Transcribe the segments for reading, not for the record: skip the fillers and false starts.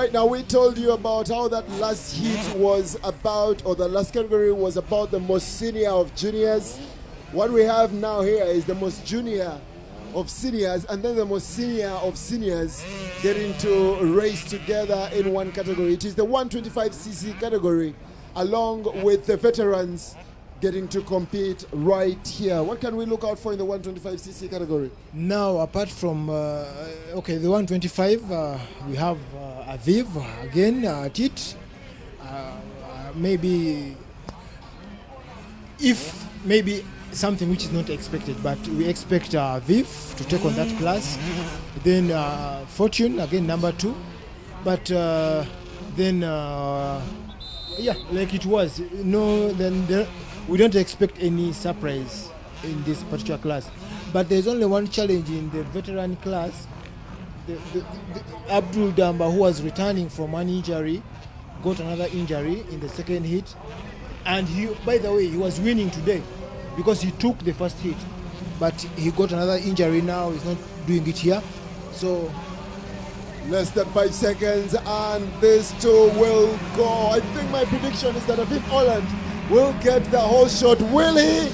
right, now we told you about how that last heat was about, or the last category was about the most senior of juniors. What we have now here is the most junior of seniors, and then the most senior of seniors getting to race together in one category. It is the 125cc category, along with the veterans getting to compete right here. What can we look out for in the 125cc category? Now, apart from the 125, we have Aviv again at it. Maybe something which is not expected, but we expect Aviv to take on that class. Then Fortune again, number 2. But then like it was, we don't expect any surprise in this particular class. But there's only one challenge in the veteran class. The Abdul Damba, who was returning from one injury, got another injury in the second hit. And he, by the way, he was winning today because he took the first hit. But he got another injury now, he's not doing it here. So less than 5 seconds and this too will go. I think my prediction is that Aviv Orland will get the whole shot. Will he?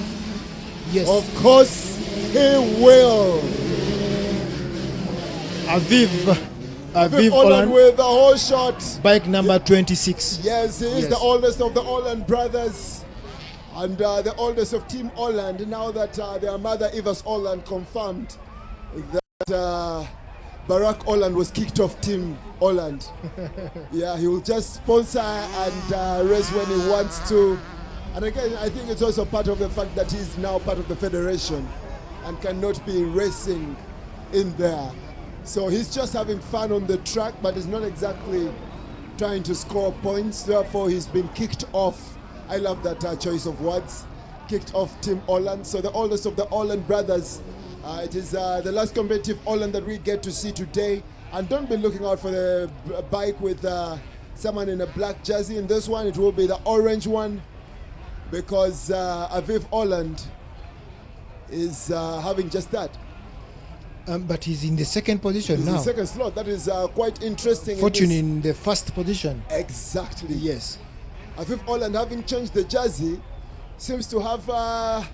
Yes. Of course he will. Aviv Orland with the whole shot. Bike number 26. Yes, he is the oldest of the Orland brothers and the oldest of Team Orland. Now that their mother Aviv Orland confirmed that Barack Orland was kicked off Team Orland. Yeah, he will just sponsor and race when he wants to. And again, I think it's also part of the fact that he's now part of the federation and cannot be racing in there. So he's just having fun on the track, but he's not exactly trying to score points. Therefore, he's been kicked off. I love that choice of words. Kicked off Team Orland. So the oldest of the Orland brothers. It is the last competitive Orland that we get to see today. And don't be looking out for the bike with someone in a black jersey. In this one, it will be the orange one, because Aviv Orland is having just that. But he's in the second position he's now. In the second slot. That is quite interesting. Fortune in the first position. Exactly. Yes. Aviv Orland, having changed the jersey, seems to have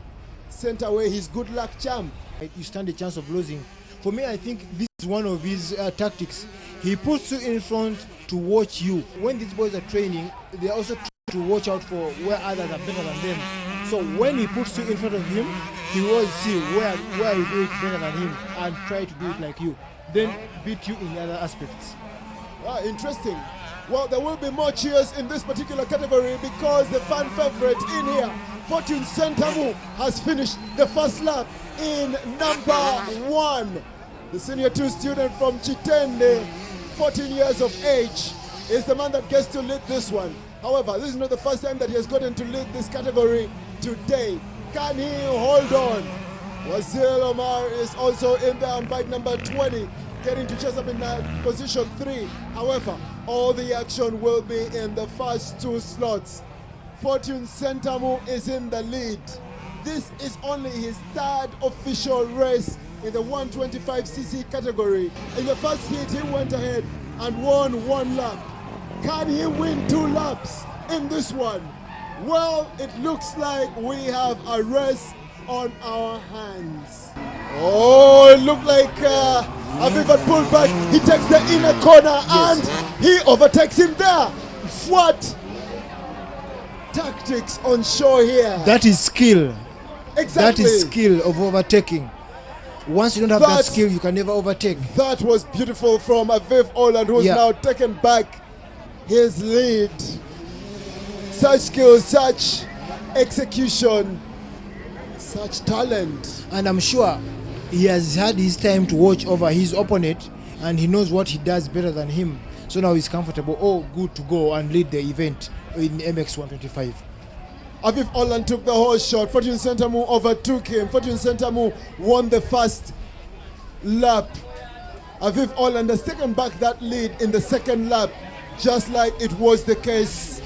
sent away his good luck charm. You stand a chance of losing. For me, I think this is one of his tactics. He puts you in front to watch you. When these boys are training, they also try to watch out for where others are better than them. So when he puts you in front of him, he will see where you do it better than him and try to do it like you. Then beat you in the other aspects. Interesting. Well, there will be more cheers in this particular category because the fan favorite in here, Fortune Ssentamu, has finished the first lap in number 1. The senior 2 student from Chitende, 14 years of age, is the man that gets to lead this one. However, this is not the first time that he has gotten to lead this category today. Can he hold on? Wazil Omar is also in there on bike number 20, getting to chase up in position 3. However, all the action will be in the first 2 slots. Fortune Ssentamu is in the lead. This is only his 3rd official race in the 125cc category. In the first heat, he went ahead and won 1 lap. Can he win 2 laps in this one? Well, it looks like we have a race on our hands. Oh, it looked like Aviv had pulled back. He takes the inner corner and he overtakes him there. What tactics on show here? That is skill. Exactly. That is skill of overtaking. Once you don't have that skill, you can never overtake. That was beautiful from Aviv Orland, who's now taken back his lead. Such skill, such execution, such talent. And I'm sure he has had his time to watch over his opponent and he knows what he does better than him. So now he's comfortable, good to go and lead the event in MX1 25. Aviv Orland took the whole shot. Fortune Ssentamu overtook him. Fortune Ssentamu won the first lap. Aviv Orland has taken back that lead in the second lap, just like it was the case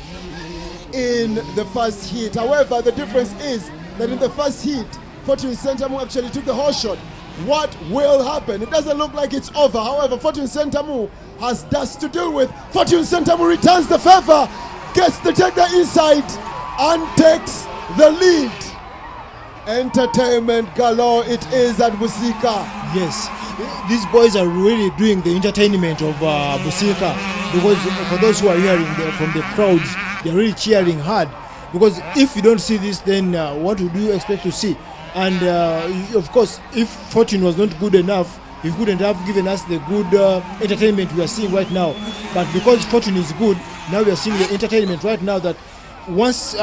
in the first heat. However, the difference is that in the first heat, Fortune Ssentamu actually took the whole shot. What will happen? It doesn't look like it's over. However, Fortune Ssentamu has dust to deal with. Fortune Ssentamu returns the favor, gets to take the inside, and takes the lead. Entertainment galore it is at Busika. Yes, these boys are really doing the entertainment of Busika, because for those who are hearing from the crowds, they're really cheering hard. Because if you don't see this, then what would you expect to see? And of course, if Fortune was not good enough, he couldn't have given us the good entertainment we are seeing right now. But because Fortune is good, now we are seeing the entertainment right now that once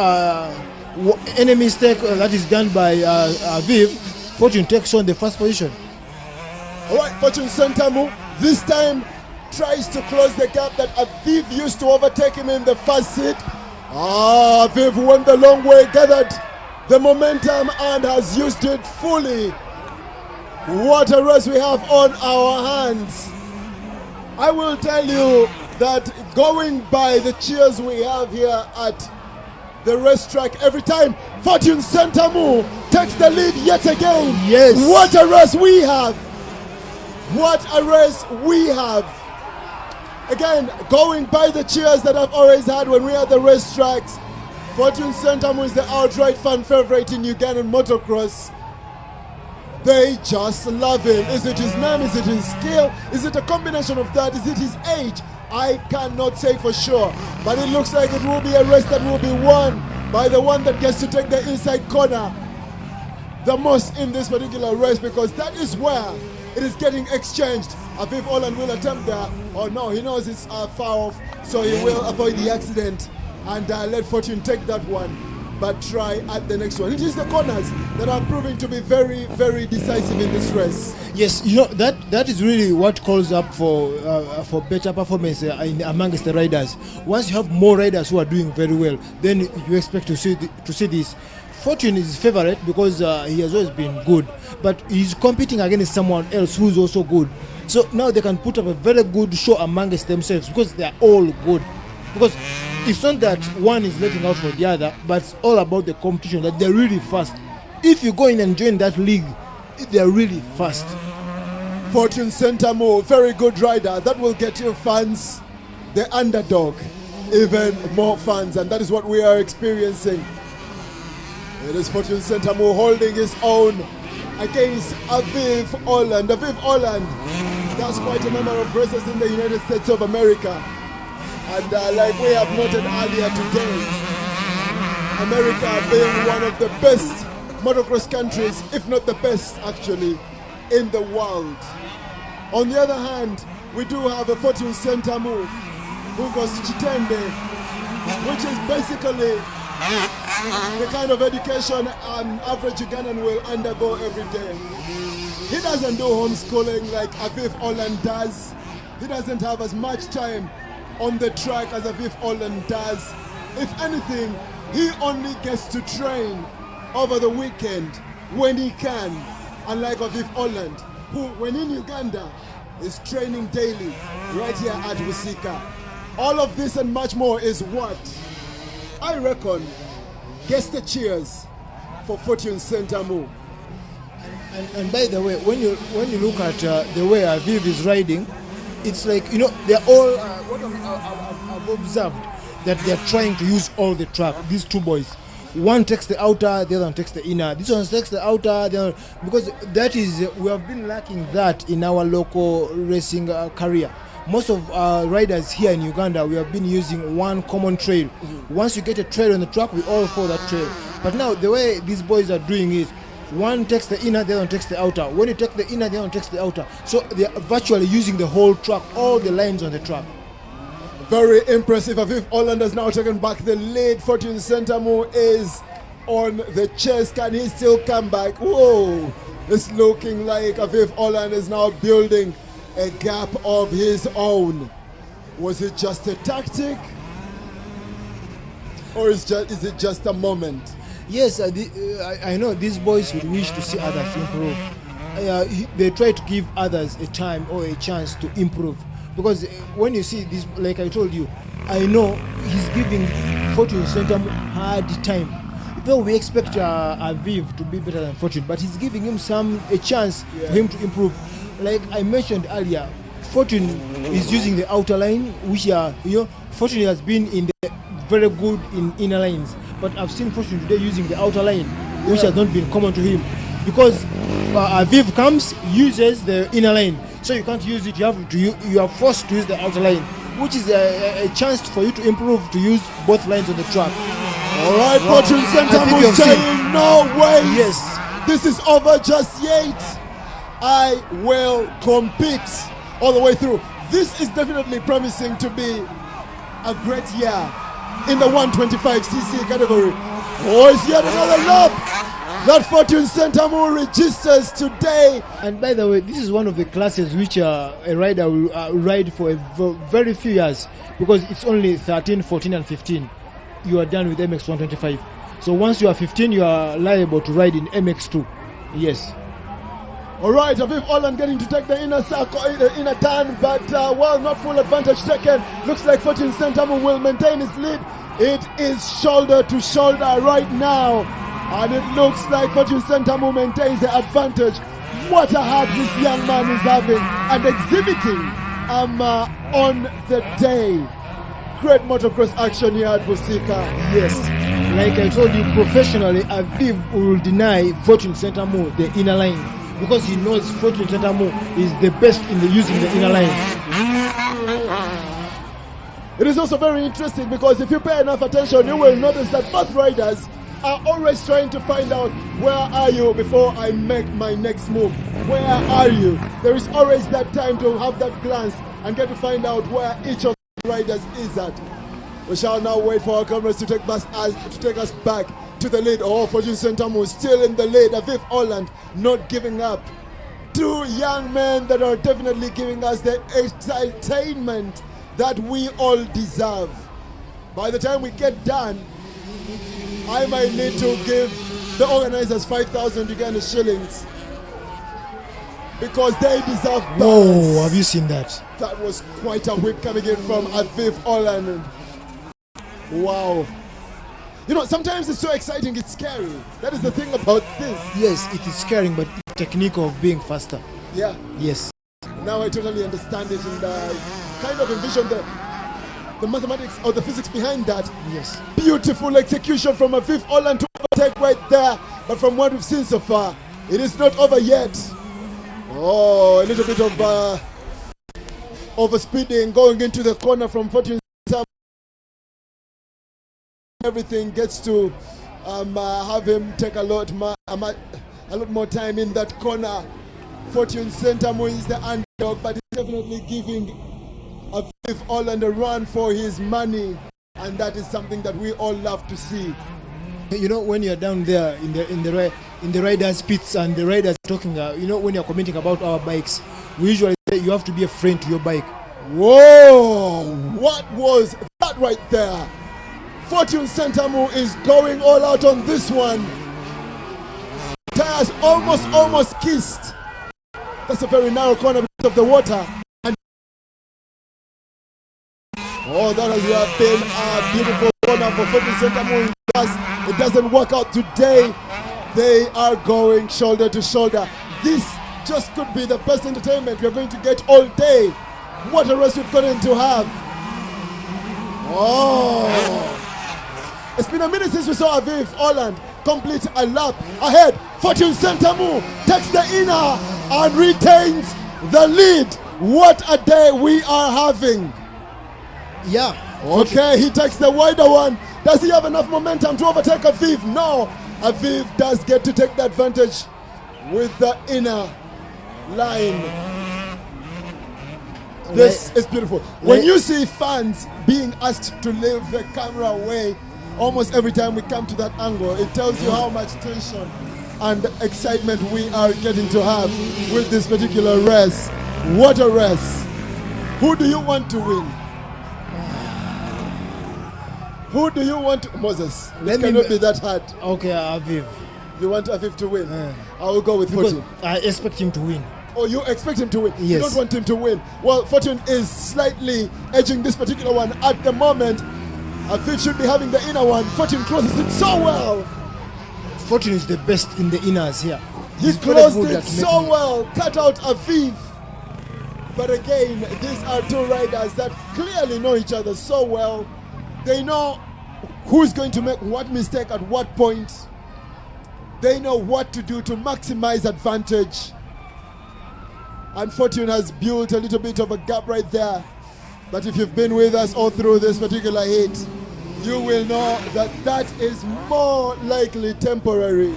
any mistake that is done by Aviv, Fortune takes on the first position. All right, Fortune Ssentamu this time tries to close the gap that Aviv used to overtake him in the first seat. Aviv went the long way, gathered the momentum and has used it fully. What a race we have on our hands. I will tell you that going by the cheers we have here at the racetrack every time Fortune Ssentamu takes the lead yet again. Yes. What a race we have. What a race we have. Again, going by the cheers that I've always had when we are at the racetracks, Fortune Ssentamu is the outright fan favorite in Ugandan motocross. They just love him. Is it his name? Is it his skill? Is it a combination of that? Is it his age? I cannot say for sure. But it looks like it will be a race that will be won by the one that gets to take the inside corner the most in this particular race, because that is where it is getting exchanged. Aviv Orland will attempt that. Oh no, he knows it's far off, so he will avoid the accident and let Fortune take that one, but try at the next one. It is the corners that are proving to be very, very decisive in this race. Yes, you know, that is really what calls up for better performance amongst the riders. Once you have more riders who are doing very well, then you expect to see this. Fortune is favorite because he has always been good, but he's competing against someone else who's also good. So now they can put up a very good show amongst themselves because they are all good. Because it's not that one is letting out for the other, but it's all about the competition, that they're really fast. If you go in and join that league, they're really fast. Fortune Ssentamu, very good rider. That will get you fans, the underdog, even more fans, and that is what we are experiencing. It is Fortune Ssentamu holding his own against Aviv Orland. Aviv Orland does quite a number of races in the United States of America. And like we have noted earlier today, America being one of the best motocross countries, if not the best actually, in the world. On the other hand, we do have a Fortune Ssentamu who goes to Chitende, which is basically the kind of education an average Ugandan will undergo every day. He doesn't do homeschooling like Aviv Orland does. He doesn't have as much time on the track as Aviv Orland does. If anything, he only gets to train over the weekend when he can, unlike Aviv Orland, who, when in Uganda, is training daily right here at Busika. All of this and much more is what I reckon gets the cheers for Fortune Ssentamu. And by the way, when you look at the way Aviv is riding, it's like, you know, they're all, what I've observed, that they're trying to use all the track, these two boys. One takes the outer, the other one takes the inner. This one takes the outer, the other, because that is, we have been lacking that in our local racing career. Most of our riders here in Uganda, we have been using one common trail. Once you get a trail on the track, we all follow that trail. But now, the way these boys are doing it, one takes the inner, the other one takes the outer. When you take the inner, the other one takes the outer. So they are virtually using the whole track, all the lines on the track. Very impressive. Aviv Orland has now taken back the lead. Fortune Ssentamu is on the chase. Can he still come back? Whoa! It's looking like Aviv Orland is now building a gap of his own. Was it just a tactic? Or is it just a moment? Yes, I know these boys would wish to see others improve. They try to give others a time or a chance to improve. Because when you see this, like I told you, I know he's giving Fortune Ssentamu hard time. Though we expect Aviv to be better than Fortune, but he's giving him a chance for him to improve. Like I mentioned earlier, Fortune is using the outer line, which Fortune has been in the very good in inner lines, but I've seen Fortune today using the outer line, which has not been common to him, because Aviv comes, uses the inner line, so you can't use it. You are forced to use the outer line, which is a chance for you to improve, to use both lines on the track. All right, Fortune Ssentamu saying no way. Yes, this is over just yet. I will compete all the way through. This is definitely promising to be a great year in the 125cc category. Oh, it's yet another lap that Fortune Ssentamu registers today. And by the way, this is one of the classes which a rider will ride for a very few years, because it's only 13, 14 and 15. You are done with MX1 25. So once you are 15, you are liable to ride in MX2. Yes. All right, Aviv Orland getting to take the inner circle, inner turn, but well, not full advantage taken. Looks like Fortune Ssentamu will maintain his lead. It is shoulder to shoulder right now, and it looks like Fortune Ssentamu maintains the advantage. What a heart this young man is having and exhibiting on the day. Great motocross action here at Busika. Yes, like I told you, professionally, Aviv will deny Fortune Ssentamu the inner line, because he knows Fortune Ssentamu is the best in using the inner line. It is also very interesting, because if you pay enough attention, you will notice that both riders are always trying to find out, where are you before I make my next move? Where are you? There is always that time to have that glance and get to find out where each of the riders is at. We shall now wait for our cameras to take us back to the lead. Oh, Fortune Ssentamu still in the lead. Aviv Orland not giving up. Two young men that are definitely giving us the entertainment that we all deserve. By the time we get done, I might need to give the organizers 5,000 Uganda shillings, because they deserve balance. Whoa, have you seen that? That was quite a whip coming in from Aviv Orland. Wow. You know, sometimes it's so exciting, it's scary. That is the thing about this. Yes, it is scaring, but the technique of being faster. Yeah. Yes. Now I totally understand it, and kind of envision the mathematics or the physics behind that. Yes. Beautiful execution from Aviv Orland to overtake right there. But from what we've seen so far, it is not over yet. Oh, a little bit of overspeeding going into the corner from Fortune Ssentamu. Everything gets to have him take a lot more time in that corner. Fortune Ssentamu is the underdog, but he's definitely giving Aviv Orland a run for his money, and that is something that we all love to see. You know, when you're down there in the riders' pits and the riders talking, you know, when you're commenting about our bikes, we usually say you have to be a friend to your bike. Whoa! What was that right there? Fortune Ssentamu is going all out on this one. Tires almost kissed. That's a very narrow corner because of the water. And oh, that has been a beautiful corner for Fortune Ssentamu. It doesn't work out today. They are going shoulder to shoulder. This just could be the best entertainment we're going to get all day. What a race we're going to have. Oh. It's been a minute since we saw Aviv Orland complete a lap ahead. Fortune Ssentamu takes the inner and retains the lead. What a day we are having. Yeah. Okay, he takes the wider one. Does he have enough momentum to overtake Aviv? No. Aviv does get to take the advantage with the inner line. This is beautiful. When you see fans being asked to leave the camera away almost every time we come to that angle, it tells you how much tension and excitement we are getting to have with this particular race. What a race. Who do you want to win? Who do you want to... Moses, it cannot be that hard. Okay, Aviv. You want Aviv to win? I will go with Fortune. I expect him to win. Oh, you expect him to win? Yes. You don't want him to win. Well, Fortune is slightly edging this particular one at the moment. Aviv should be having the inner one. Fortune closes it so well. Fortune is the best in the inners here. He closed it so well. Cut out Aviv. But again, these are two riders that clearly know each other so well. They know who's going to make what mistake at what point. They know what to do to maximize advantage. And Fortune has built a little bit of a gap right there. But if you've been with us all through this particular heat, you will know that that is more likely temporary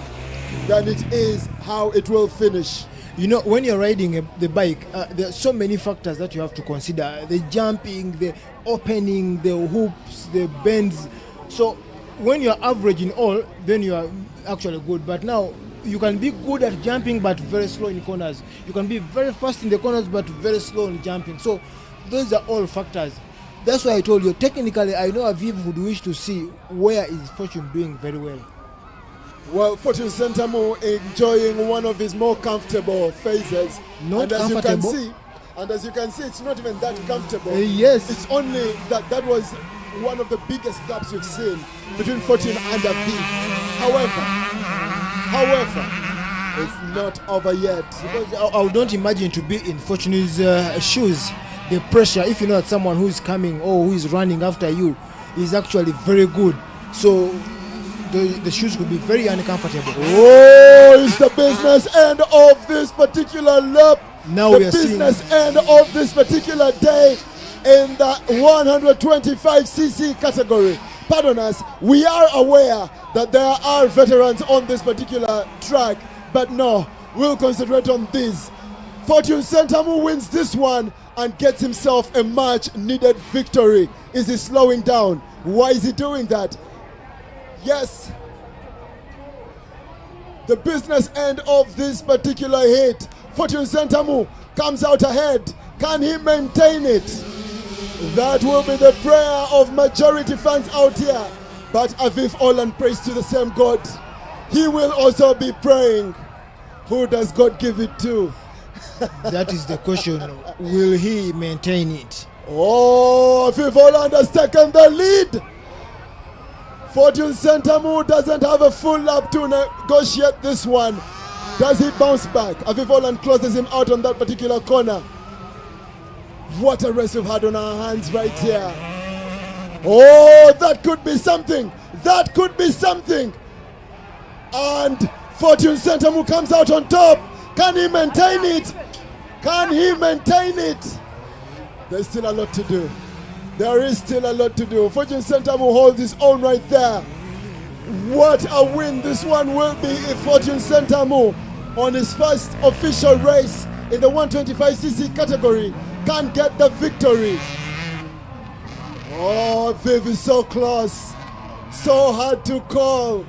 than it is how it will finish. You know, when you're riding the bike, there are so many factors that you have to consider. The jumping, the opening, the hoops, the bends. So when you're averaging all, then you are actually good. But now, you can be good at jumping but very slow in corners. You can be very fast in the corners but very slow in jumping. So those are all factors. That's why I told you, technically, I know Aviv would wish to see where is Fortune doing very well. Well, Fortune Ssentamu enjoying one of his more comfortable phases. Not and as comfortable. you can see, it's not even that comfortable. Yes. It's only that was one of the biggest gaps we've seen between Fortune and Aviv. However, it's not over yet. Because I don't imagine to be in Fortune's shoes. The pressure, if you know that someone who is coming or who is running after you is actually very good. So the shoes could be very uncomfortable. Oh, it's the business end of this particular lap. Now the we are business end of this particular day in the 125cc category. Pardon us, we are aware that there are veterans on this particular track, but no, we'll concentrate on this. Fortune Ssentamu wins this one and gets himself a much needed victory. Is he slowing down? Why is he doing that? Yes, the business end of this particular hit. Fortune Ssentamu comes out ahead. Can he maintain it? That will be the prayer of majority fans out here. But Aviv Orland prays to the same God. He will also be praying. Who does God give it to? That is the question. Will he maintain it? Oh, Aviv Orland has taken the lead. Fortune Ssentamu doesn't have a full lap to negotiate this one. Does he bounce back? Aviv Orland closes him out on that particular corner. What a race we've had on our hands right here. Oh, that could be something. That could be something. And Fortune Ssentamu comes out on top. Can he maintain it? Can he maintain it? There's still a lot to do. There is still a lot to do. Fortune Ssentamu holds his own right there. What a win this one will be if Fortune Ssentamu, on his first official race in the 125cc category, can get the victory. Oh, Viv is so close. So hard to call.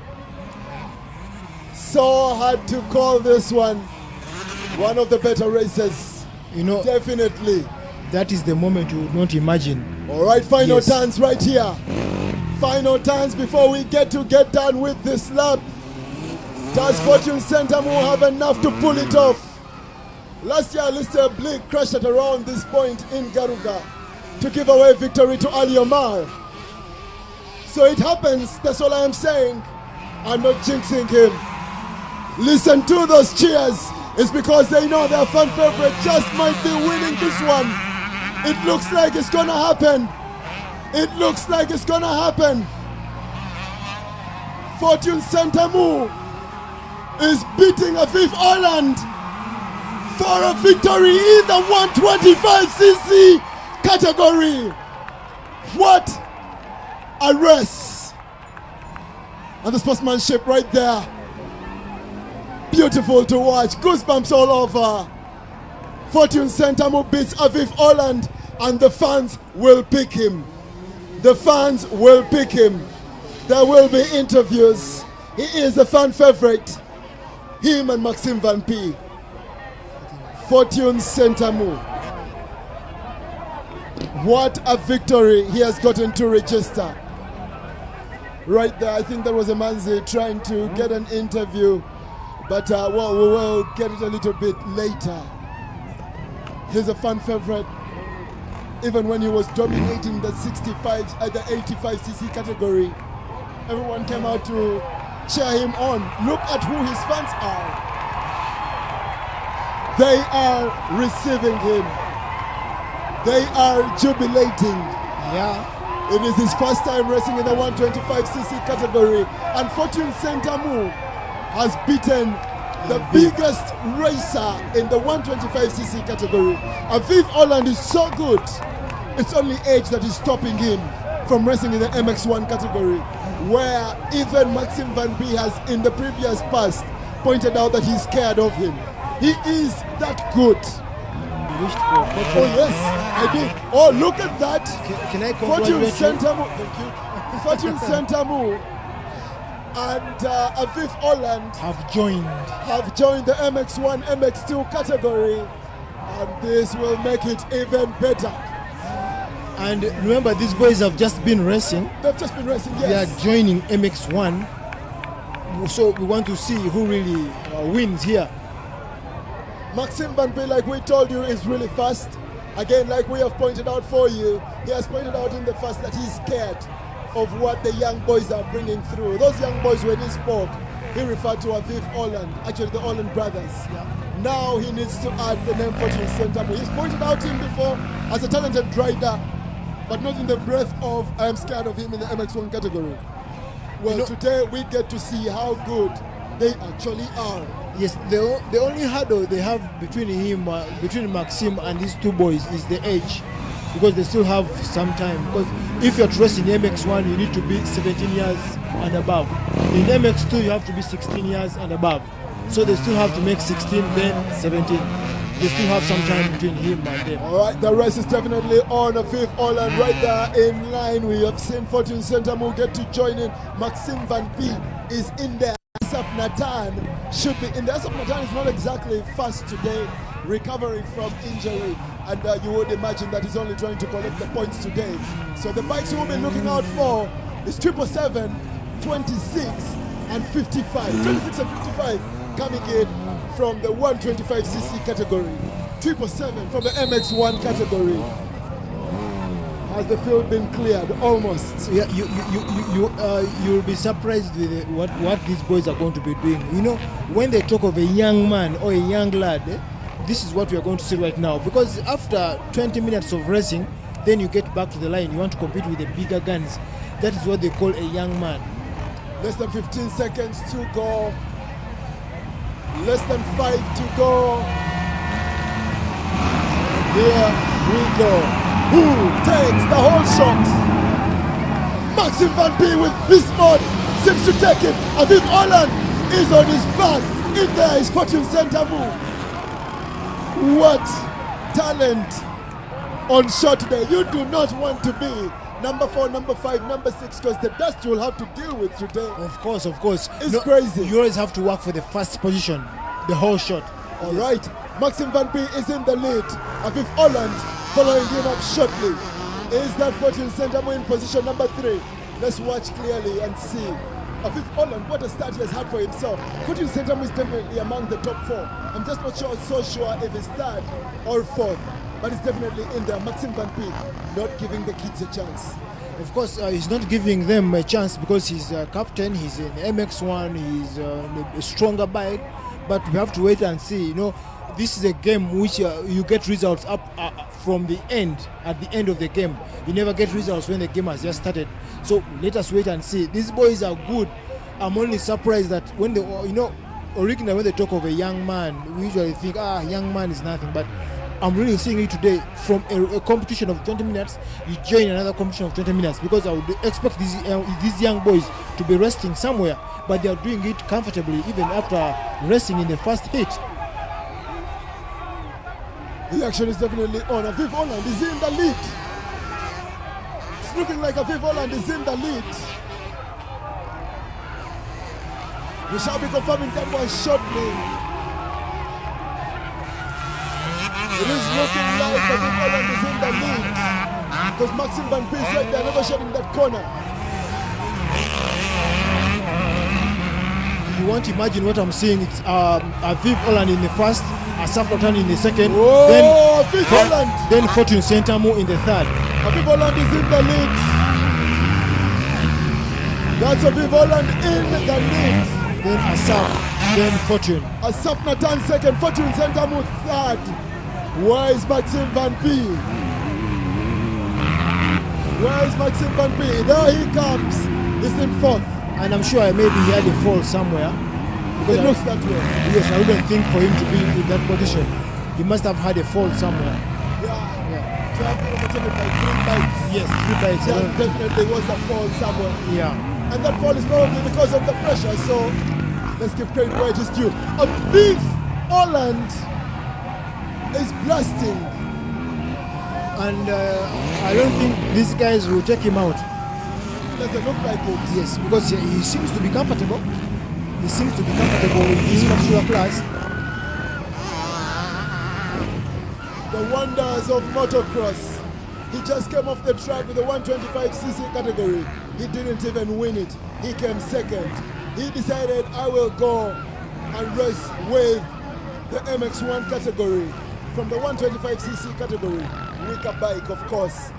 So hard to call this one. One of the better races. You know, definitely. That is the moment you would not imagine. All right, final turns right here. Final turns before we get done with this lap. Does Fortune Ssentamu have enough to pull it off? Last year, Lister Blake crashed at around this point in Garuga to give away victory to Ali Omar. So it happens, that's all I am saying. I'm not jinxing him. Listen to those cheers. It's because they know their fan favorite just might be winning this one. It looks like it's gonna happen. It looks like it's gonna happen. Fortune Ssentamu is beating Aviv Orland for a victory in the 125cc category. What a race. And the sportsmanship right there. Beautiful to watch. Goosebumps all over. Fortune Ssentamu beats Aviv Orland and the fans will pick him. The fans will pick him. There will be interviews. He is a fan favorite. Him and Maxime Van Pee. Fortune Ssentamu. What a victory he has gotten to register. Right there, I think there was a Manzi trying to get an interview, but well, we will get it a little bit later. He's a fan favorite. Even when he was dominating the 65, the 85cc category, everyone came out to cheer him on. Look at who his fans are. They are receiving him. They are jubilating. Yeah. It is his first time racing in the 125cc category, and Fortune Ssentamu has beaten the biggest racer in the 125cc category. Aviv Orland is so good. It's only age that is stopping him from racing in the MX1 category, where even Maxime Van Pee has in the previous past pointed out that he's scared of him. He is that good. Oh yes, I did. Oh, look at that. Can I Fortune congratulate Ssentamu. Fortune Ssentamu and Aviv Orland have joined. Have joined the MX1, MX2 category, and this will make it even better. And remember, these boys have just been racing. They've just been racing, yes. They are joining MX1. So we want to see who really wins here. Maxime Van Pee, like we told you, is really fast. Again, like we have pointed out for you, he has pointed out in the past that he's scared of what the young boys are bringing through. Those young boys, when he spoke, he referred to Aviv Orland, actually the Orland brothers. Yeah. Now he needs to add the name Fortune Ssentamu. He's pointed out him before as a talented rider, but not in the breath of I am scared of him in the MX1 category. Well, today we get to see how good they actually are. Yes, the only hurdle they have between him, between Maxime and these two boys is the age, because they still have some time. Because if you're racing MX1, you need to be 17 years and above. In MX2, you have to be 16 years and above. So they still have to make 16, then 17. They still have some time between him and them. All right, the race is definitely on. Aviv Orland right there in line. We have seen Fortune Ssentamu get to join in. Maxime Van Pee is in there. Asaf Natan should be in there. Asaf Natan is not exactly fast today, recovering from injury, and you would imagine that he's only trying to collect the points today. So the bikes we'll be looking out for is 777, 26 and 55. 26 and 55 coming in from the 125cc category. 777 from the MX1 category. Has the field been cleared? Almost. Yeah, you'll be surprised with what these boys are going to be doing. You know, when they talk of a young man or a young lad, this is what we are going to see right now. Because after 20 minutes of racing, then you get back to the line. You want to compete with the bigger guns. That is what they call a young man. Less than 15 seconds to go. Less than 5 to go. Here we go. Who takes the whole shot? Maxime Van Pee with beast mode seems to take it. Aviv Orland is on his back. In there is Fortune Ssentamu. What talent on shot today. You do not want to be number 4, number 5, number 6, because the dust you will have to deal with today. Of course, of course. It's crazy. You always have to work for the first position, the whole shot. All right. Maxime Van Pee is in the lead. Aviv Orland following him up shortly. Is that Fortune Ssentamu in position number 3? Let's watch clearly and see. Aviv Orland, what a start he has had for himself. Fortune Ssentamu is definitely among the top 4. I'm just not so sure if he's 3rd or 4th, but he's definitely in there. Maxime Van Pee not giving the kids a chance. Of course, he's not giving them a chance because he's a captain, he's an MX1, he's a stronger bike, but we have to wait and see. You know, this is a game which you get results up from the end, at the end of the game. You never get results when the game has just started. So let us wait and see. These boys are good. I'm only surprised that when they, you know, originally when they talk of a young man, we usually think, young man is nothing. But I'm really seeing it today from a competition of 20 minutes, you join another competition of 20 minutes, because I would expect these young boys to be resting somewhere, but they are doing it comfortably even after resting in the first hit. The action is definitely on. Aviv Orland is in the lead. It's looking like Aviv Orland is in the lead. We shall be confirming that one shortly. It is looking like Aviv Orland is in the lead, because Maxime Van Pee is right there, never shedding that corner. You won't imagine what I'm seeing. It's Aviv Orland in the first, Asaf Natan in the second, then Fortune Ssentamu in the third. Aviv Orland is in the lead. That's Aviv Orland in the lead. Then Asaf, then Fortune. Asaf Natan second, Fortune Ssentamu third. Where is Maxime Van Pee? Where's Maxime Van Pee? There he comes. He's in fourth. And I'm sure maybe he had a fall somewhere. It looks that way. Yes, I wouldn't think for him to be in that position. He must have had a fall somewhere. Yeah. To have been overtaken by 3 bikes. Yes, 3 bikes. There definitely was a fall somewhere. Yeah. And that fall is probably because of the pressure. So let's give credit where it is due. Aviv Orland is blasting. And I don't think these guys will take him out. Doesn't look like it. Yes, because he seems to be comfortable. He seems to be comfortable in this particular class. The wonders of motocross. He just came off the track with the 125cc category. He didn't even win it. He came second. He decided, I will go and race with the MX1 category from the 125cc category. Weaker bike, of course.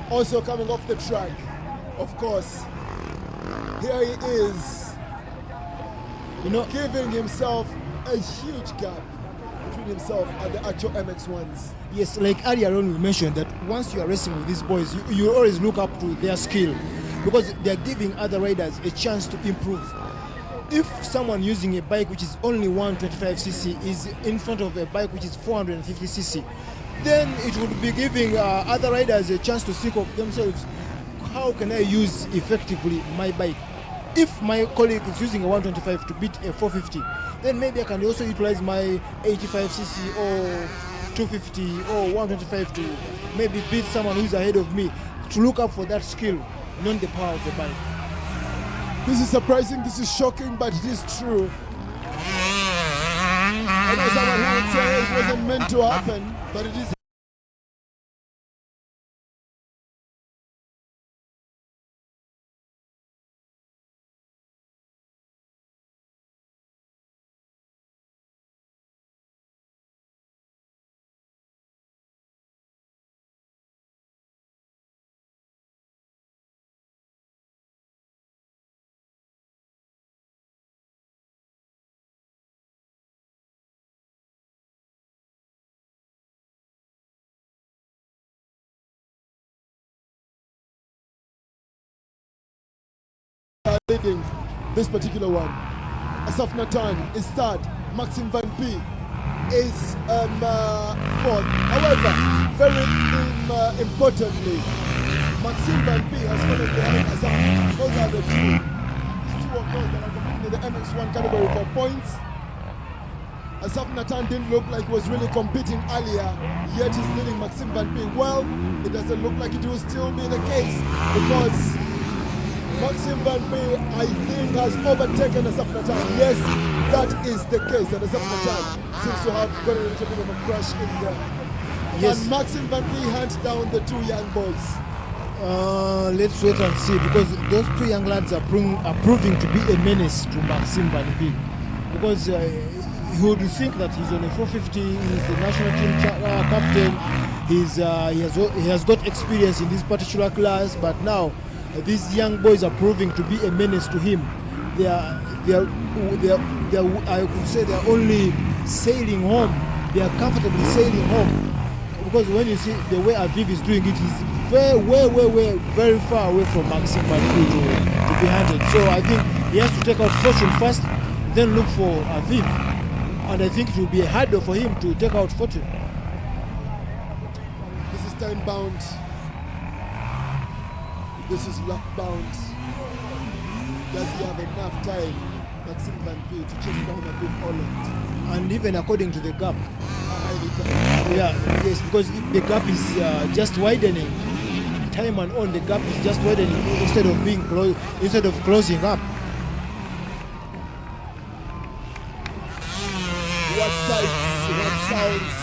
Also coming off the track, of course. Here he is, giving himself a huge gap between himself and the actual MX1s. Yes, like earlier on we mentioned that once you are racing with these boys, you always look up to their skill because they are giving other riders a chance to improve. If someone using a bike which is only 125cc is in front of a bike which is 450cc, then it would be giving other riders a chance to think of themselves, how can I use effectively my bike? If my colleague is using a 125 to beat a 450, then maybe I can also utilize my 85cc or 250 or 125 to maybe beat someone who's ahead of me, to look up for that skill, not the power of the bike. This is surprising, this is shocking, but it is true. I know someone who would say it wasn't meant to happen, but it is. Leading this particular one. Asaf Natan is third. Maxime Van Pee is fourth. However, very importantly, Maxime Van Pee has followed behind Asaf. Those are the two of those that are competing in the MX1 category for points. Asaf Natan didn't look like he was really competing earlier, yet he's leading Maxime Van Pee. Well, it doesn't look like it will still be the case because Maxime Van Pee, I think, has overtaken Asaf Natan. Yes, that is the case. And Asaf Natan seems to have got a little bit of a crash in there. Yes. And Maxime Van Pee hands down the two young boys. Let's wait and see, because those two young lads are proving to be a menace to Maxime Van Pee. Because you would think that he's on a 450, he's the national team captain, he has got experience in this particular class, but now these young boys are proving to be a menace to him. They are I could say they are only sailing home. They are comfortably sailing home. Because when you see the way Aviv is doing it, he's very far away from Maxime Van Pee to be handled. So I think he has to take out Fortune first, then look for Aviv. And I think it will be harder for him to take out Fortune. This is time bound. This is luck bound. Does he have enough time, Maxime Van Pee, to chase down Aviv Orland? And even according to the gap. Yes, because the gap is just widening. Time and on, the gap is just widening instead of closing up. What sights, what sounds.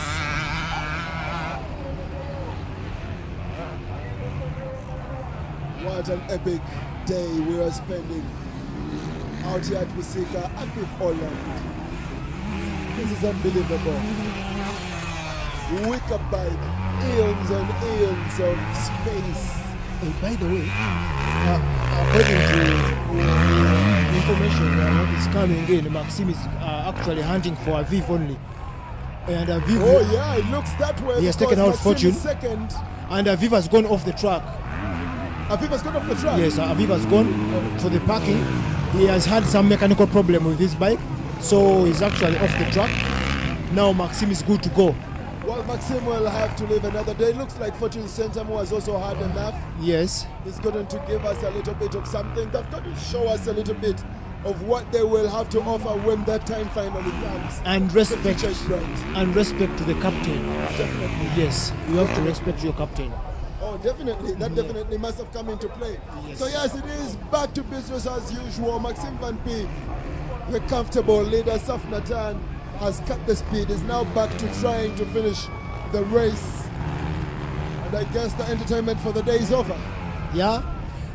What an epic day we are spending out here at Musika, Aviv Orland. This is unbelievable. Wicker bike, eons and eons of space. And by the way, according to information that is coming in, Maxime is actually hunting for Aviv only. And Aviv, it looks that way. He has taken out Maxime Fortune. is second. And Aviv has gone off the track. Aviv has gone off the track. Yes, Aviv has gone for the parking. He has had some mechanical problem with his bike, so he's actually off the track. Now Maxime is good to go. Well, Maxime will have to live another day. Looks like Fortune Ssentamu has also had enough. Yes. He's going to give us a little bit of something. They've got to show us a little bit of what they will have to offer when that time finally comes. And respect, and respect to the captain. Definitely. Yes, you have to respect your captain. Oh, definitely. That definitely must have come into play. Yes. So yes, it is back to business as usual. Maxime Van Pee, the comfortable leader, Safnatan, has cut the speed, is now back to trying to finish the race. And I guess the entertainment for the day is over. Yeah.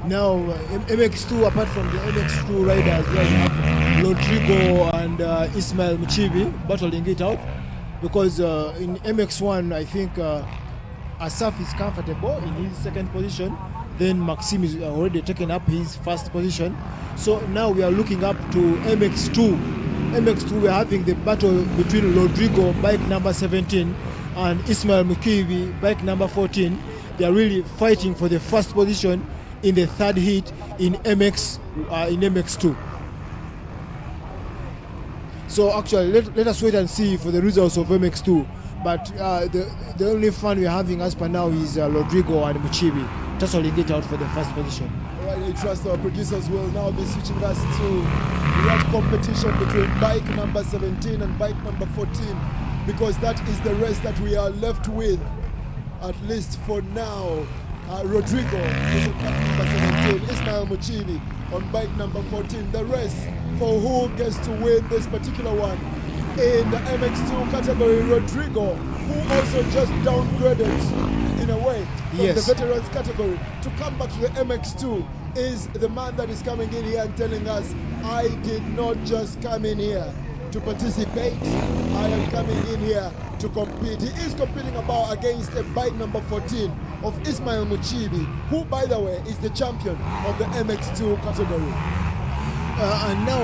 Now, MX2, apart from the MX2 riders, we have Rodrigo and Ismail Muchibi battling it out. Because in MX1, I think Asaf is comfortable in his second position. Then Maxime is already taken up his first position. So now we are looking up to MX2. MX2, we are having the battle between Rodrigo, bike number 17, and Ismail Mukibi, bike number 14. They are really fighting for the first position in the third heat in MX2. So actually, let us wait and see for the results of MX2. But the only fun we're having as per now is Rodrigo and Muchibi tussling it out for the first position. Right, I trust our producers will now be switching us to that competition between bike number 17 and bike number 14, because that is the race that we are left with, at least for now. Rodrigo is on bike number 17, Ismail Muchibi on bike number 14. The race for who gets to win this particular one in the MX2 category, Rodrigo, who also just downgraded in a way from the veterans category to come back to the MX2, is the man that is coming in here and telling us, I did not just come in here to participate, I am coming in here to compete. He is competing against a bike number 14 of Ismail Muchibi, who, by the way, is the champion of the MX2 category. And now,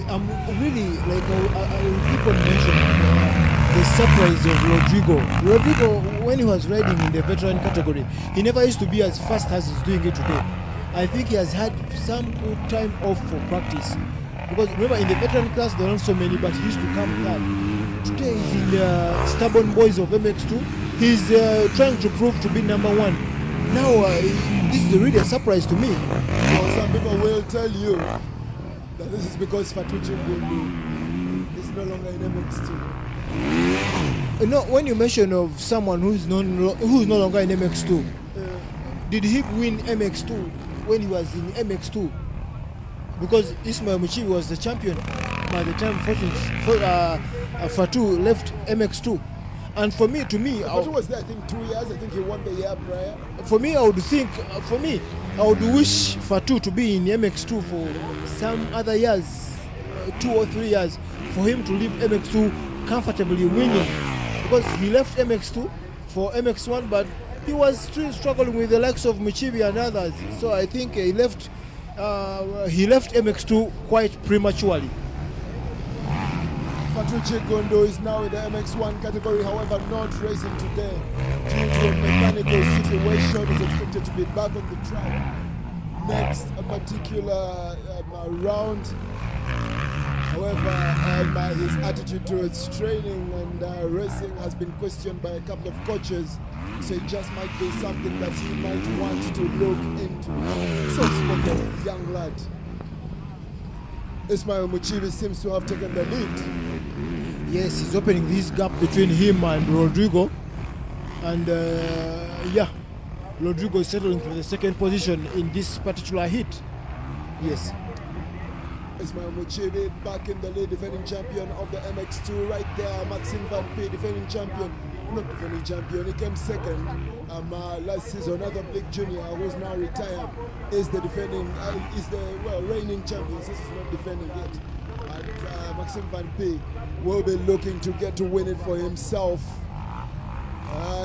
I'm really like, I will keep on mentioning the surprise of Rodrigo. Rodrigo, when he was riding in the veteran category, he never used to be as fast as he's doing it today. I think he has had some good time off for practice. Because remember, in the veteran class, there aren't so many, but he used to come third. Today, he's in the stubborn boys of MX2. He's trying to prove to be number one. Now, this is really a surprise to me. Well, some people will tell you that this is because Fatucci is no longer in MX2. No, when you mention of someone who's no longer in MX2, did he win MX2 when he was in MX2? Because Ismail Muchibi was the champion by the time Fatu left MX2. And for me, Fatu was there, I think, 2 years. I think he won the year prior. For me, I would wish Fatu to be in MX2 for some other years, 2 or 3 years, for him to leave MX2 comfortably winning. Because he left MX2 for MX1, but he was still struggling with the likes of Muchibi and others. So I think he left MX2 quite prematurely. Fatucci Gondo is now in the MX1 category, however not racing today due to a mechanical situation. He's expected to be back on the track next particular round. However, his attitude towards training and racing has been questioned by a couple of coaches, so it just might be something that he might want to look into. Soft-spoken young lad. Ismail Muchibi seems to have taken the lead. Yes, he's opening this gap between him and Rodrigo. And Rodrigo is settling for the second position in this particular heat. Yes. Ismail Muchibi back in the lead, defending champion of the MX2 right there. Maxime Van Pee, defending champion. Not defending champion, he came second last season. Another big junior who's now retired is the defending, reigning champion. This is not defending yet. And Maxime Van Pee will be looking to get to win it for himself.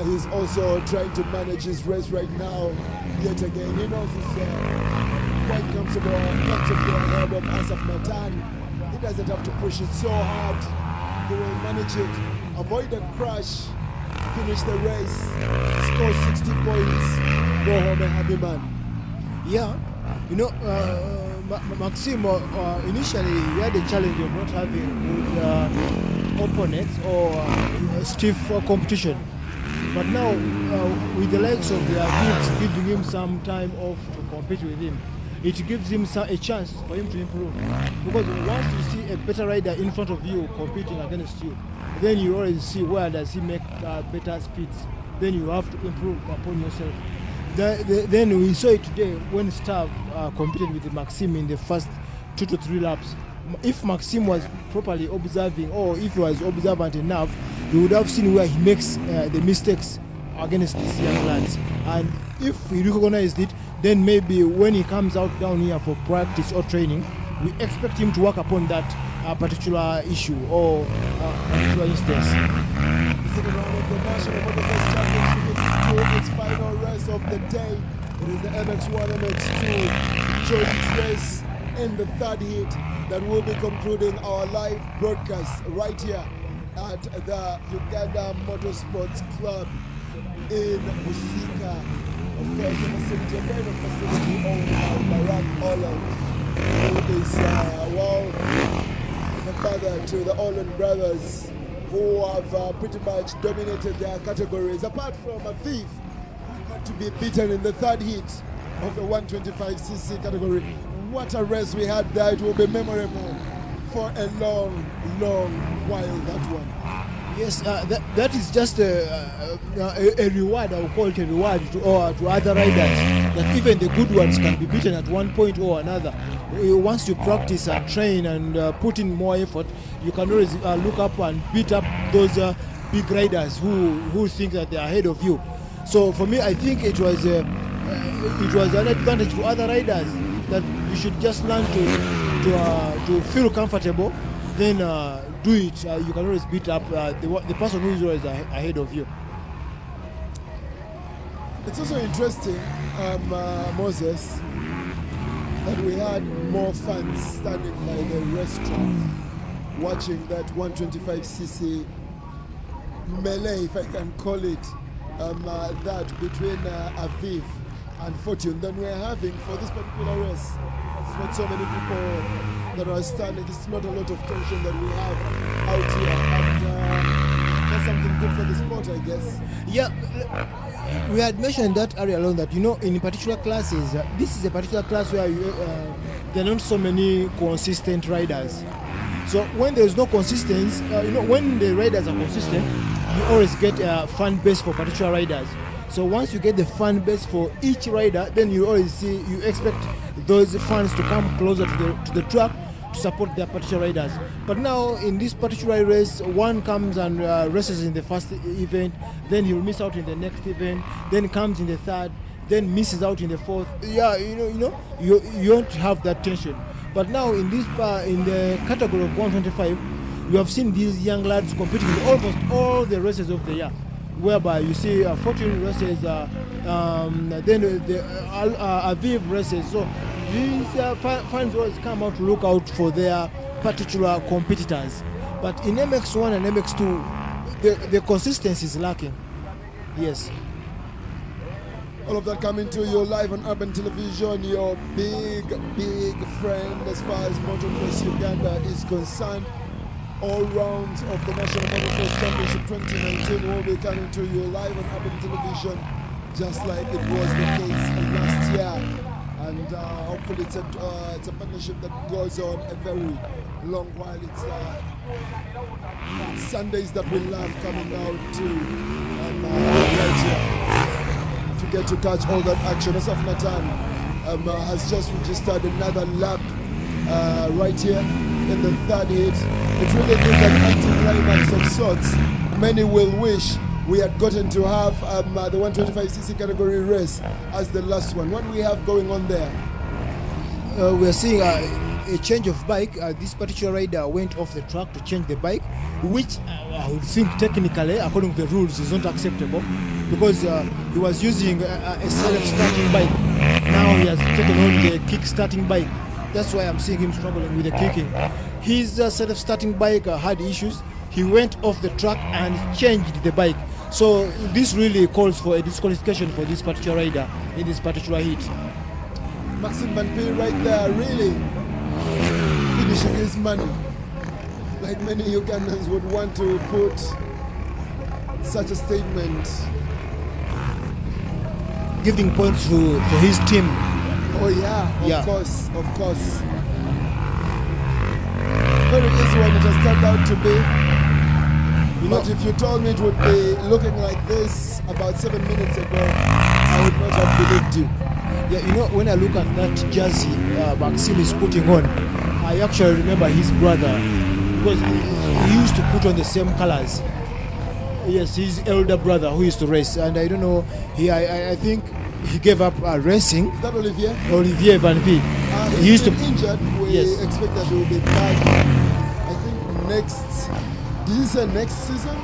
He's also trying to manage his race right now. Yet again, he knows he's quite comfortable ahead of Asaf Natan. He doesn't have to push it so hard. He will manage it, avoid a crash, finish the race, score 60 points, go home a happy man. Yeah, you know, Maxime, initially he had a challenge of not having good opponents or stiff competition. But now, with the likes of the Aviv giving him some time off to compete with him, it gives him a chance for him to improve. Because once you see a better rider in front of you competing against you, then you already see where does he make better speeds. Then you have to improve upon yourself. Then we saw it today when Stav competed with Maxime in the first 2 to 3 laps. If Maxime was properly observing, or if he was observant enough, he would have seen where he makes the mistakes against these young lads. And if he recognized it, then maybe when he comes out down here for practice or training, we expect him to work upon that particular issue or particular instance. The second round of the National Motocross Championship is its final race of the day. It is the MX1 MX2 joint race in the third heat that will be concluding our live broadcast right here at the Uganda Motorsports Club in Musika. Of course, the facility, a very good facility owned by Aviv Orland, who is the father to the Orland brothers, who have pretty much dominated their categories, apart from Aviv, who got to be beaten in the third heat of the 125cc category. What a race we had there. It will be memorable for a long, long while, that one. Yes, that is just a reward. I will call it a reward to other riders, that even the good ones can be beaten at one point or another. Once you practice and train and put in more effort, you can always look up and beat up those big riders who think that they are ahead of you. So for me, I think it was an advantage to other riders, that you should just learn to feel comfortable, then do it. You can always beat up the person who is always ahead of you. It's also interesting, Moses, that we had more fans standing by the restaurant watching that 125cc melee, if I can call it, that between Aviv and Fortune than we're having for this particular race. It's not so many people that are standing. It's not a lot of tension that we have out here, and that's something good for the sport, I guess. Yeah, we had mentioned that earlier alone, that in particular classes, this is a particular class where there are not so many consistent riders. So when there is no consistency, when the riders are consistent, you always get a fan base for particular riders. So once you get the fan base for each rider, then you expect those fans to come closer to the track to support their particular riders. But now in this particular race, one comes and races in the first event, then he'll miss out in the next event, then comes in the third, then misses out in the fourth. Yeah, you don't have that tension. But now in the category of 125, you have seen these young lads competing in almost all the races of the year, whereby you see Fortune races, then the Aviv races. So these fans always come out to look out for their particular competitors. But in MX1 and MX2, the consistency is lacking. Yes. All of that coming to you live on Urban Television, your big friend as far as Motocross Uganda is concerned. All rounds of the National Motocross Championship 2019 will be coming to you live on Urban Television, just like it was the case last year. And hopefully it's a partnership that goes on a very long while. It's Sundays that we love coming out to right here to get to catch all that action. Asaf Nathan has just registered another lap right here in the third heat. It really is an anti-climax of sorts. Many will wish we had gotten to have the 125cc category race as the last one. What do we have going on there? We're seeing a change of bike. This particular rider went off the track to change the bike, which I would think technically, according to the rules, is not acceptable, because he was using a self-starting bike. Now he has taken on the kick-starting bike. That's why I'm seeing him struggling with the kicking. His self-starting bike had issues. He went off the track and changed the bike. So this really calls for a disqualification for this particular rider in this particular heat. Maxime Van Pee right there, really finishing his money. Like many Ugandans would want to put such a statement. Giving points to his team. Oh yeah, of course. Very easy one it has turned out to be. But if you told me it would be looking like this about 7 minutes ago, I would not have believed you. Yeah, you know, when I look at that jersey Maxime is putting on, I actually remember his brother, because he used to put on the same colors. Yes, his elder brother who used to race, and I don't know, I think he gave up racing. Is that Olivier? Olivier Van Pee. He used to be injured. We expect that he will be back. I think next. Did he say next season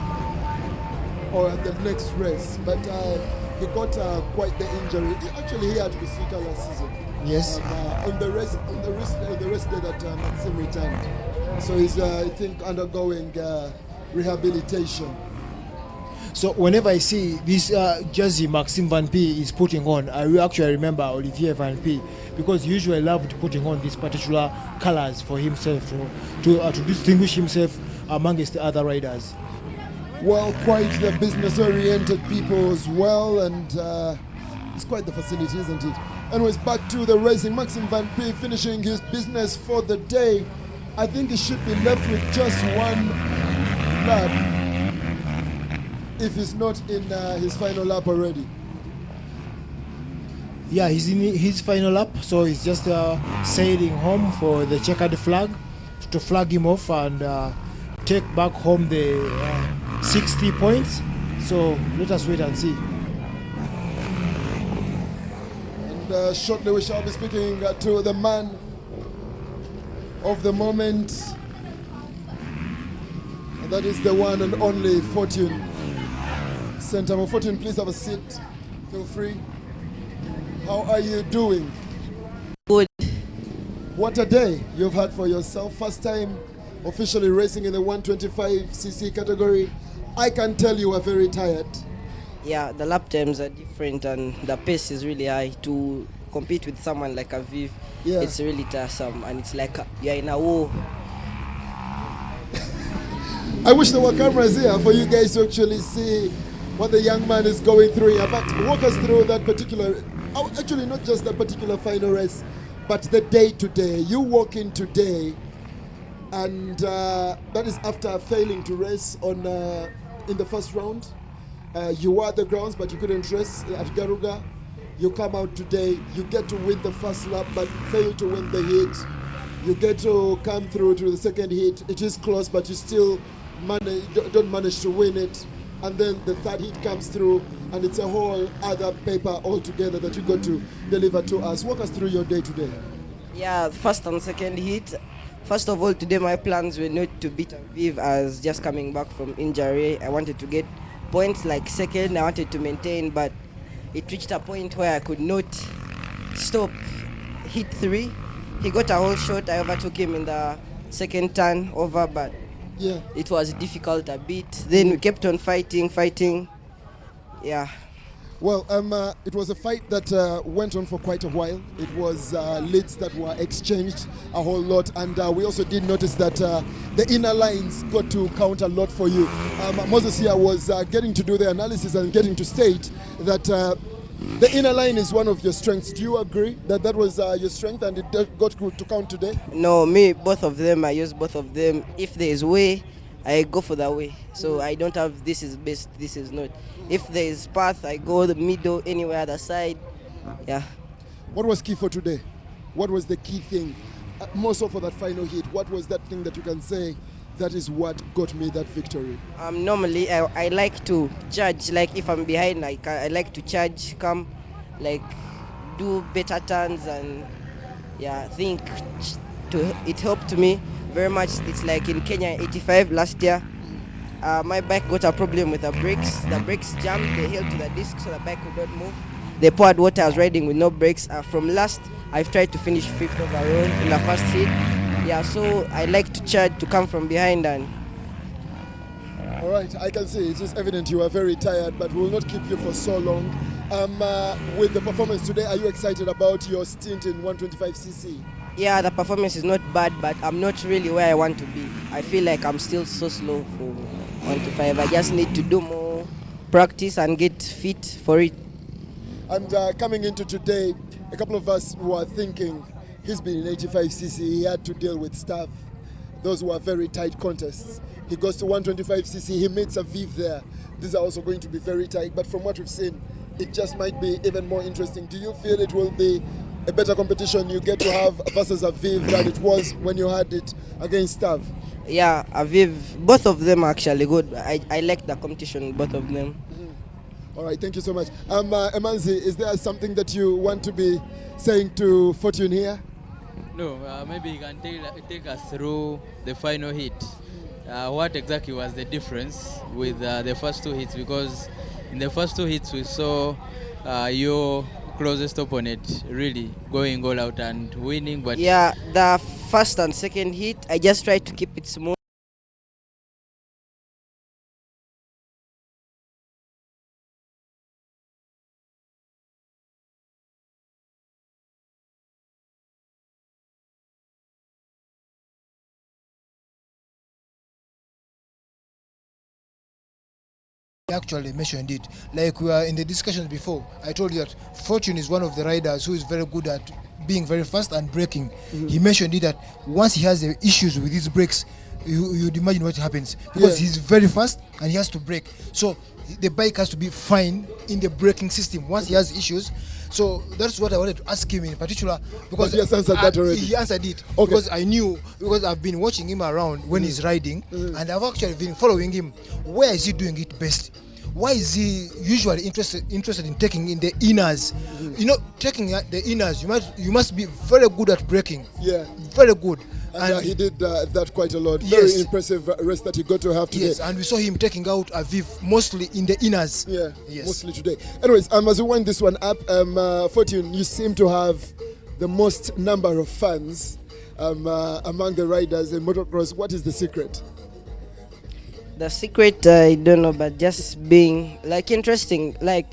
or the next race? But he got quite the injury. He had to be sick last season. Yes. On the race day that Maxime returned. So he's I think undergoing rehabilitation. So whenever I see this jersey Maxime Van Pee is putting on, I will actually remember Olivier Van Pee, because he usually loved putting on these particular colors for himself to distinguish himself amongst the other riders. Well, quite the business-oriented people as well, and it's quite the facility, isn't it? Anyways, back to the racing. Maxime Van Pee finishing his business for the day. I think he should be left with just one lap, if he's not in his final lap already. Yeah, he's in his final lap, so he's just sailing home for the checkered flag to flag him off and take back home the 60 points. So let us wait and see. And shortly we shall be speaking to the man of the moment, and that is the one and only Fortune Ssentamu. Fortune, please have a seat. Feel free. How are you doing? Good. What a day you've had for yourself. First time officially racing in the 125cc category. I can tell you are very tired. Yeah, the lap times are different and the pace is really high. To compete with someone like Aviv, it's really tiresome, and it's like you're in a war. I wish there were cameras here for you guys to actually see what the young man is going through here. But walk us through that particular, actually not just that particular final race, but the day today. You walk in today, and that is after failing to race on in the first round. You were at the grounds, but you couldn't race at Garuga. You come out today, you get to win the first lap, but fail to win the heat. You get to come through to the second heat. It is close, but you still don't manage to win it. And then the third heat comes through, and it's a whole other paper altogether that you got to deliver to us. Walk us through your day today. Yeah, first and second heat. First of all, today my plans were not to beat Aviv as just coming back from injury. I wanted to get points like second. I wanted to maintain, but it reached a point where I could not stop. Hit 3. He got a whole shot. I overtook him in the second turn over, but it was difficult a bit. Then we kept on fighting. Yeah. Well, it was a fight that went on for quite a while. It was leads that were exchanged a whole lot, and we also did notice that the inner lines got to count a lot for you. Moses here was getting to do the analysis and getting to state that the inner line is one of your strengths. Do you agree that that was your strength and it got to count today? No, me, both of them, I use both of them. If there is way, I go for the way. So I don't have this is best, this is not. If there is path, I go the middle, anywhere other side. Yeah. What was key for today? What was the key thing? More so for that final hit, what was that thing that you can say that is what got me that victory? Normally, I like to charge. Like if I'm behind, I like to charge, come, like do better turns, and I think it helped me very much. It's like in Kenya 85 last year. My bike got a problem with the brakes. The brakes jammed, they held to the disc so the bike could not move. They poured water, I was riding with no brakes. From last, I've tried to finish 5th overall in the first heat. Yeah, so I like to charge, to come from behind, and All right, I can see it is evident you are very tired, but we will not keep you for so long. With the performance today, are you excited about your stint in 125cc? Yeah, the performance is not bad, but I'm not really where I want to be. I feel like I'm still so slow for 125. I just need to do more practice and get fit for it. And coming into today, a couple of us were thinking he's been in 85cc, he had to deal with stuff. Those were very tight contests. He goes to 125cc, he meets Aviv there. These are also going to be very tight, but from what we've seen, it just might be even more interesting. Do you feel it will be a better competition you get to have versus Aviv than it was when you had it against Stav? Yeah, Aviv, both of them are actually good. I like the competition, both of them. All right, thank you so much. Emanzi, is there something that you want to be saying to Fortune here? No, maybe you can take us through the final hit. What exactly was the difference with the first two hits? Because in the first two hits we saw your closest opponent really going all out and winning. But yeah, the first and second hit, I just tried to keep it smooth. Actually mentioned it. Like we were in the discussions before, I told you that Fortune is one of the riders who is very good at being very fast and braking. He mentioned it that once he has the issues with his brakes, you'd imagine what happens, because he's very fast and he has to brake. So the bike has to be fine in the braking system once he has issues. So that's what I wanted to ask him in particular, because but he has answered that already. He answered it. Okay. Because I knew, because I've been watching him around when he's riding, and I've actually been following him. Where is he doing it best? Why is he usually interested in taking in the inners? You know, taking the inners, you must be very good at braking. Yeah, very good. And he did that quite a lot. Very impressive race that he got to have today. Yes, and we saw him taking out Aviv mostly in the inners. Yeah, mostly today. Anyways, as we wind this one up, Fortune, you seem to have the most number of fans among the riders in motocross. What is the secret? The secret, I don't know, but just being like interesting, like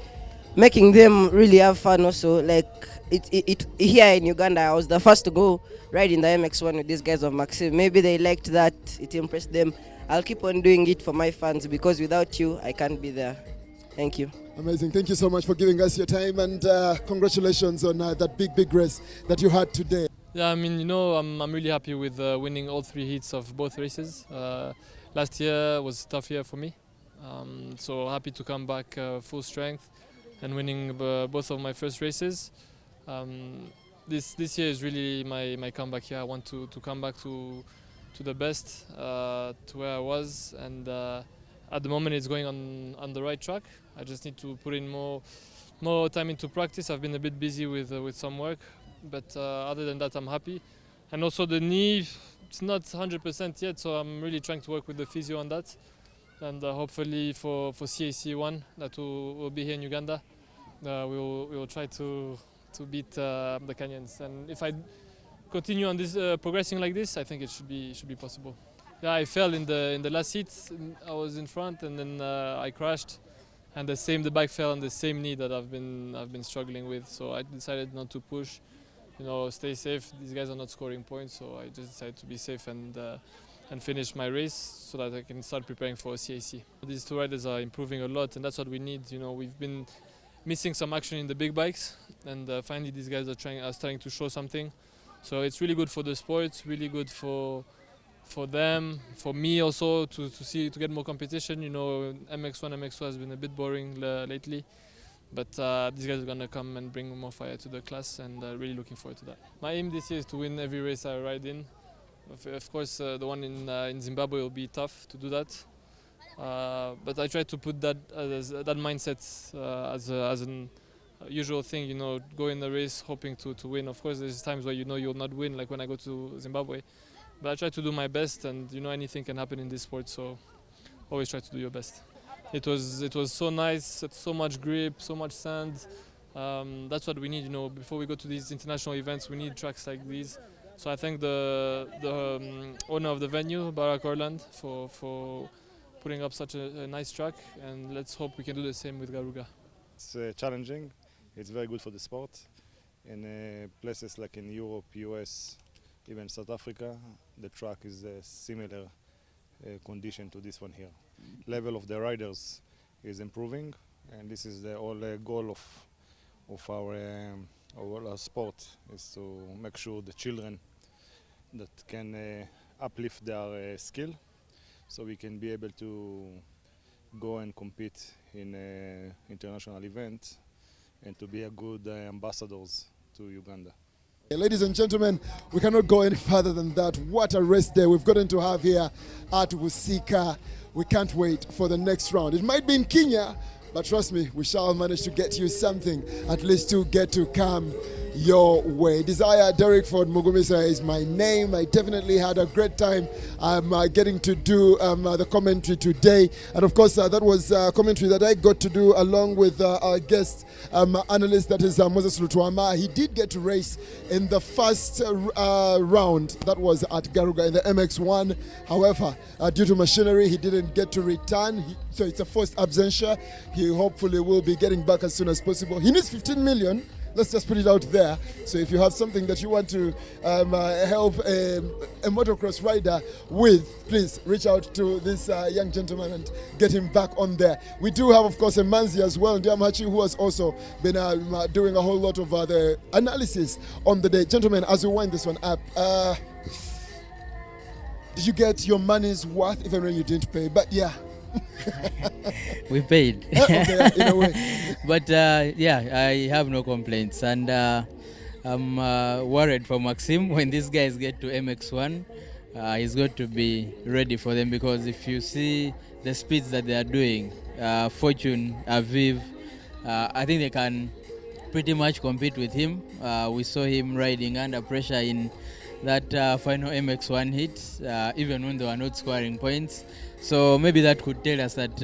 making them really have fun also. Like it here in Uganda, I was the first to go ride in the MX1 with these guys of Maxime. Maybe they liked that, it impressed them. I'll keep on doing it for my fans, because without you, I can't be there. Thank you. Amazing. Thank you so much for giving us your time, and congratulations on that big race that you had today. Yeah, I mean, you know, I'm really happy with winning all three heats of both races. Last year was a tough year for me, so happy to come back full strength and winning both of my first races. This year is really my comeback year. I want to come back to the best, to where I was, and at the moment it's going on the right track. I just need to put in more time into practice. I've been a bit busy with some work, but other than that I'm happy. And also the knee, it's not 100% yet, so I'm really trying to work with the physio on that, and hopefully for CAC1 that will be here in Uganda, we will try to beat the Kenyans. And if I continue on this progressing like this, I think it should be possible. Yeah, I fell in the last heat. I was in front, and then I crashed, and the bike fell on the same knee that I've been struggling with. So I decided not to push. You know, stay safe. These guys are not scoring points, so I just decided to be safe and finish my race so that I can start preparing for CAC. These two riders are improving a lot, and that's what we need. You know, we've been missing some action in the big bikes, and finally these guys are starting to show something. So it's really good for the sport, really good for them, for me also to get more competition. You know, MX1, MX2 has been a bit boring lately. But these guys are going to come and bring more fire to the class, and really looking forward to that. My aim this year is to win every race I ride in. Of course, the one in Zimbabwe will be tough to do that. But I try to put that mindset as an usual thing. You know, go in the race hoping to win. Of course, there's times where you know you'll not win, like when I go to Zimbabwe. But I try to do my best, and you know, anything can happen in this sport, so always try to do your best. It was so nice, so much grip, so much sand. That's what we need, you know. Before we go to these international events, we need tracks like these. So I thank the owner of the venue, Aviv Orland, for putting up such a nice track, and let's hope we can do the same with Garuga. It's challenging. It's very good for the sport. In places like in Europe, US, even South Africa, the track is a similar condition to this one here. Level of the riders is improving, and this is the whole goal of our sport, is to make sure the children that can uplift their skill, so we can be able to go and compete in international events and to be a good ambassadors to Uganda. Ladies and gentlemen, we cannot go any further than that. What a race day we've gotten to have here at Wusika. We can't wait for the next round. It might be in Kenya, but trust me, we shall manage to get you something, at least to get to come your way. Desire Derek Ford Mugumisa is my name. I definitely had a great time getting to do the commentary today, and of course that was commentary that I got to do along with our guest analyst, that is Moses Lutuama. He did get to race in the first round, that was at Garuga in the MX1. However, due to machinery, he didn't get to return, so it's a forced absentia. He hopefully will be getting back as soon as possible. He needs 15 million. Let's just put it out there. So if you have something that you want to help a motocross rider with, please reach out to this young gentleman and get him back on there. We do have, of course, a Manzi as well, Ndiamachi, who has also been doing a whole lot of the analysis on the day. Gentlemen, as we wind this one up, did you get your money's worth, even when you didn't pay? But yeah. We paid. Okay, in a way. But yeah, I have no complaints, and I'm worried for Maxime when these guys get to MX1. He's got to be ready for them, because if you see the speeds that they are doing, Fortune, Aviv, I think they can pretty much compete with him. We saw him riding under pressure in that final MX1 hit, even when they were not scoring points. So maybe that could tell us that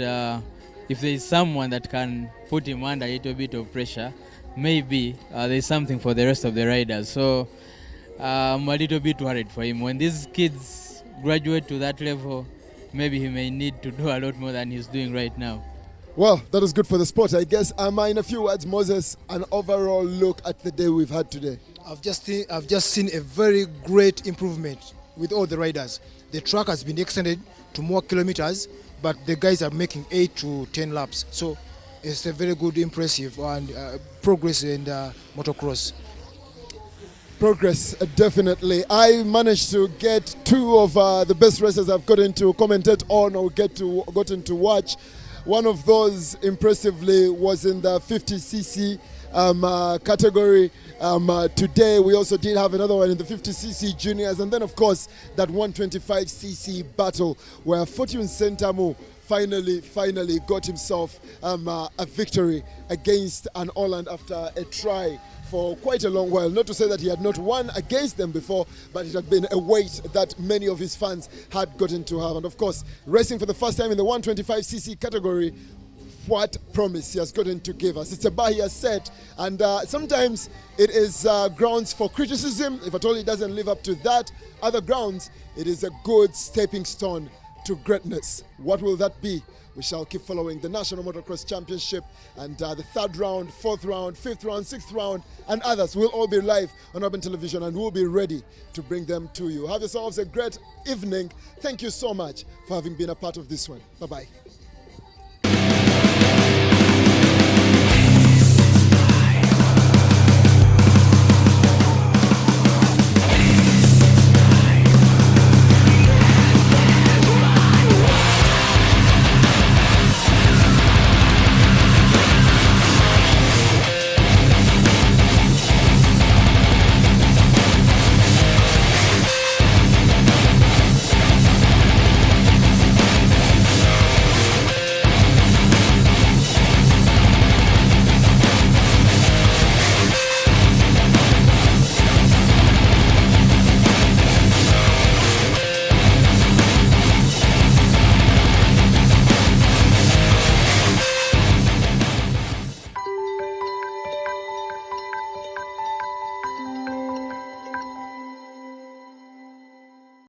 if there is someone that can put him under a little bit of pressure, maybe there is something for the rest of the riders. So I'm a little bit worried for him. When these kids graduate to that level, maybe he may need to do a lot more than he's doing right now. Well, that is good for the sport, I guess. In a few words, Moses, an overall look at the day we've had today. I've just seen a very great improvement with all the riders. The track has been extended to more kilometers, but the guys are making 8 to 10 laps. So it's a very good, impressive and progress in motocross. Progress, definitely. I managed to get two of the best races I've gotten to commentate on or gotten to watch. One of those, impressively, was in the 50cc category. Today we also did have another one in the 50cc juniors, and then of course that 125cc battle where Fortune Ssentamu finally got himself a victory against an Orland after a try for quite a long while. Not to say that he had not won against them before, but it had been a weight that many of his fans had gotten to have. And of course, racing for the first time in the 125cc category, what promise he has gotten to give us. It's a bar he has set, and sometimes it is grounds for criticism. If at all he doesn't live up to that, other grounds, it is a good stepping stone to greatness. What will that be? We shall keep following the National Motocross Championship, and the third round, fourth round, fifth round, sixth round, and others will all be live on Urban Television, and we'll be ready to bring them to you. Have yourselves a great evening. Thank you so much for having been a part of this one. Bye-bye.